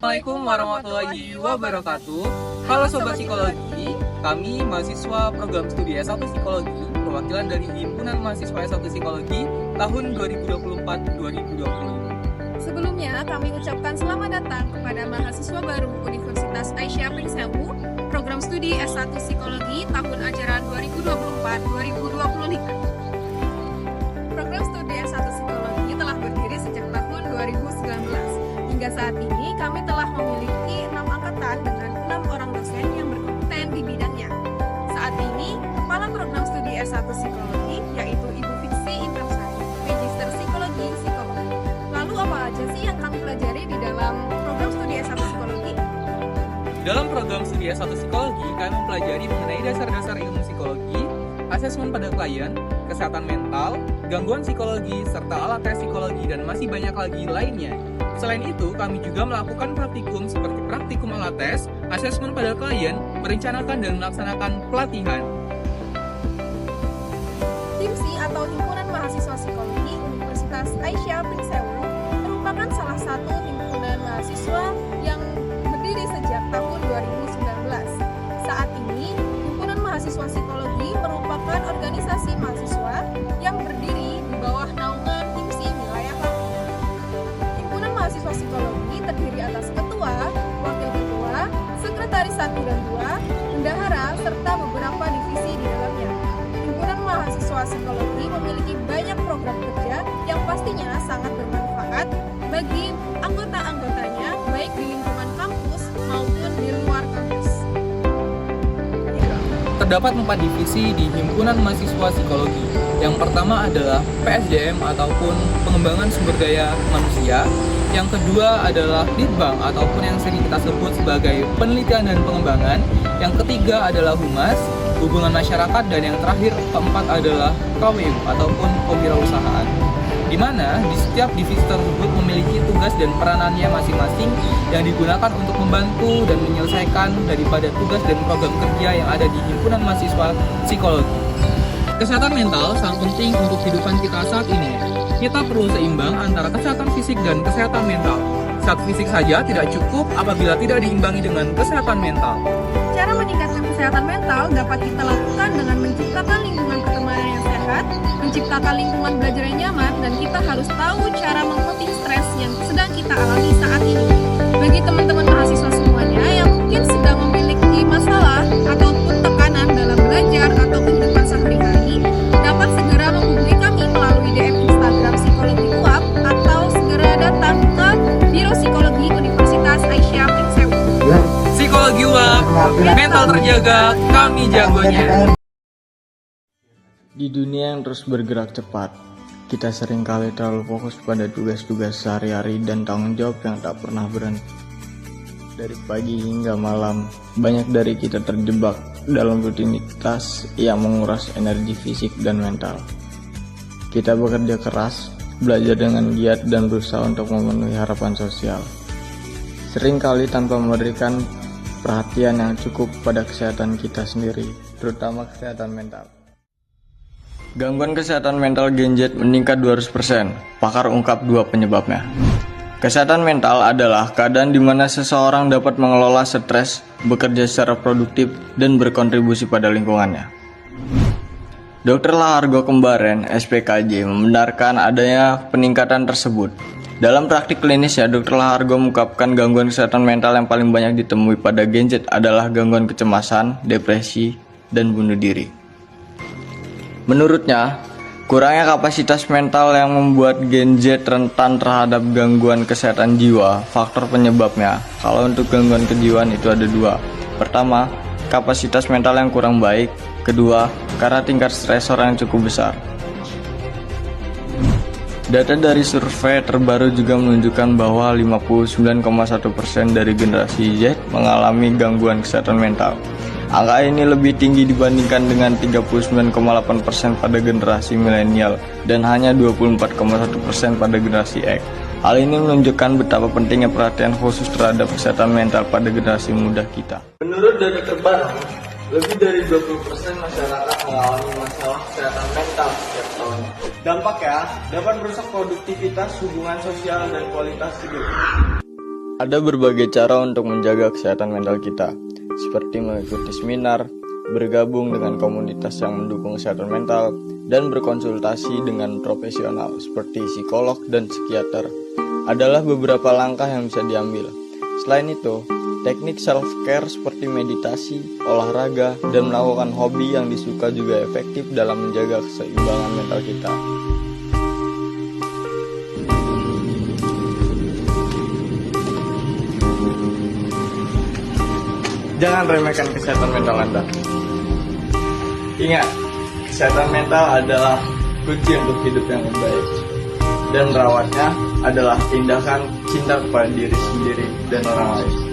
Assalamualaikum warahmatullahi wabarakatuh. Halo Sobat Psikologi, kami mahasiswa program studi S1 Psikologi, perwakilan dari Himpunan Mahasiswa S1 Psikologi tahun 2024-2025. Sebelumnya, kami ucapkan selamat datang kepada mahasiswa baru Universitas Aisyah Pringsewu, program studi S1 Psikologi tahun ajaran 2024-2025. Program studi S1 Psikologi telah berdiri sejak tahun 2019. Hingga saat ini, kami telah memiliki 6 angkatan dengan 6 orang dosen yang berkompeten di bidangnya. Saat ini, Kepala Program Studi S1 Psikologi, yaitu Ibu Fiksi Intarsari, Magister Psikologi Psikologi. Lalu apa aja sih yang kami pelajari di dalam program studi S1 Psikologi? Dalam program studi S1 Psikologi, kami mempelajari mengenai dasar-dasar ilmu psikologi, asesmen pada klien, kesehatan mental, gangguan psikologi, serta alat tes psikologi, dan masih banyak lagi lainnya. Selain itu, kami juga melakukan praktikum seperti praktikum alat tes, asesmen pada klien, merencanakan dan melaksanakan pelatihan. HIMSI atau Himpunan Mahasiswa Psikologi Universitas Aisyah Pringsewu merupakan salah satu himpunan mahasiswa yang berdiri sejak tahun 2019. Saat ini, Himpunan Mahasiswa Psikologi merupakan organisasi mahasiswa yang berdiri di bawah naungan HIMSI wilayah Lampung. Himpunan Mahasiswa Psikologi terdiri atas ketua, wakil ketua, sekretaris 1 dan 2, bendahara, serta beberapa divisi di dalamnya. Himpunan Mahasiswa Psikologi memiliki banyak program kerja yang pastinya sangat bermanfaat bagi anggota-anggotanya, baik di lingkungan kampus maupun di luar kampus. Terdapat 4 divisi di Himpunan Mahasiswa Psikologi. Yang pertama adalah PSDM ataupun pengembangan sumber daya manusia. Yang kedua adalah Litbang ataupun yang sering kita sebut sebagai penelitian dan pengembangan. Yang ketiga adalah Humas, hubungan masyarakat, dan yang terakhir keempat adalah KWU ataupun kewirausahaan. Di mana di setiap divisi tersebut memiliki tugas dan peranannya masing-masing yang digunakan untuk membantu dan menyelesaikan daripada tugas dan program kerja yang ada di Himpunan Mahasiswa Psikologi. Kesehatan mental sangat penting untuk kehidupan kita saat ini. Kita perlu seimbang antara kesehatan fisik dan kesehatan mental. Saat fisik saja tidak cukup apabila tidak diimbangi dengan kesehatan mental. Cara meningkatkan kesehatan mental dapat kita lakukan dengan menciptakan lingkungan pertemanan yang sehat, menciptakan lingkungan belajar yang nyaman, dan kita harus tahu cara mengcoping stres yang sedang kita alami saat ini. Bagi teman-teman mahasiswa semuanya yang mungkin sedang memiliki masalah ataupun tekanan dalam belajar atau kehidupan sehari-hari, dapat segera menghubungi kami melalui DM Instagram Psikologi UAP atau segera datang ke Biro Psikologi Universitas Aisyah Pringsewu. Psikologi UAP, mental terjaga, kami jagonya. Di dunia yang terus bergerak cepat, kita seringkali terlalu fokus pada tugas-tugas sehari-hari dan tanggung jawab yang tak pernah berhenti. Dari pagi hingga malam, banyak dari kita terjebak dalam rutinitas yang menguras energi fisik dan mental. Kita bekerja keras, belajar dengan giat, dan berusaha untuk memenuhi harapan sosial. Seringkali tanpa memberikan perhatian yang cukup pada kesehatan kita sendiri, terutama kesehatan mental. Gangguan kesehatan mental Gen Z meningkat 200%. Pakar ungkap 2 penyebabnya. Kesehatan mental adalah keadaan di mana seseorang dapat mengelola stres, bekerja secara produktif, dan berkontribusi pada lingkungannya. Dr. Lahargo Kembaren, SPKJ, membenarkan adanya peningkatan tersebut. Dalam praktik klinisnya, Dr. Lahargo mengungkapkan gangguan kesehatan mental yang paling banyak ditemui pada Gen Z adalah gangguan kecemasan, depresi, dan bunuh diri. Menurutnya, kurangnya kapasitas mental yang membuat Gen Z rentan terhadap gangguan kesehatan jiwa. Faktor penyebabnya, kalau untuk gangguan kejiwaan itu ada 2. Pertama, kapasitas mental yang kurang baik. Kedua, karena tingkat stresor yang cukup besar. Data dari survei terbaru juga menunjukkan bahwa 59,1% dari generasi Z mengalami gangguan kesehatan mental. Angka ini lebih tinggi dibandingkan dengan 39,8% pada generasi milenial dan hanya 24,1% pada generasi X. Hal ini menunjukkan betapa pentingnya perhatian khusus terhadap kesehatan mental pada generasi muda kita. Menurut data terbaru, lebih dari 20% masyarakat mengalami masalah kesehatan mental setiap tahunnya. Dampaknya dapat merusak produktivitas, hubungan sosial, dan kualitas hidup. Ada berbagai cara untuk menjaga kesehatan mental kita, seperti mengikuti seminar, bergabung dengan komunitas yang mendukung kesehatan mental, dan berkonsultasi dengan profesional seperti psikolog dan psikiater. Adalah beberapa langkah yang bisa diambil. Selain itu, teknik self-care seperti meditasi, olahraga, dan melakukan hobi yang disuka juga efektif dalam menjaga keseimbangan mental kita. Jangan remehkan kesehatan mental Anda. Ingat, kesehatan mental adalah kunci untuk hidup yang lebih baik. Dan merawatnya adalah tindakan cinta kepada diri sendiri dan orang lain.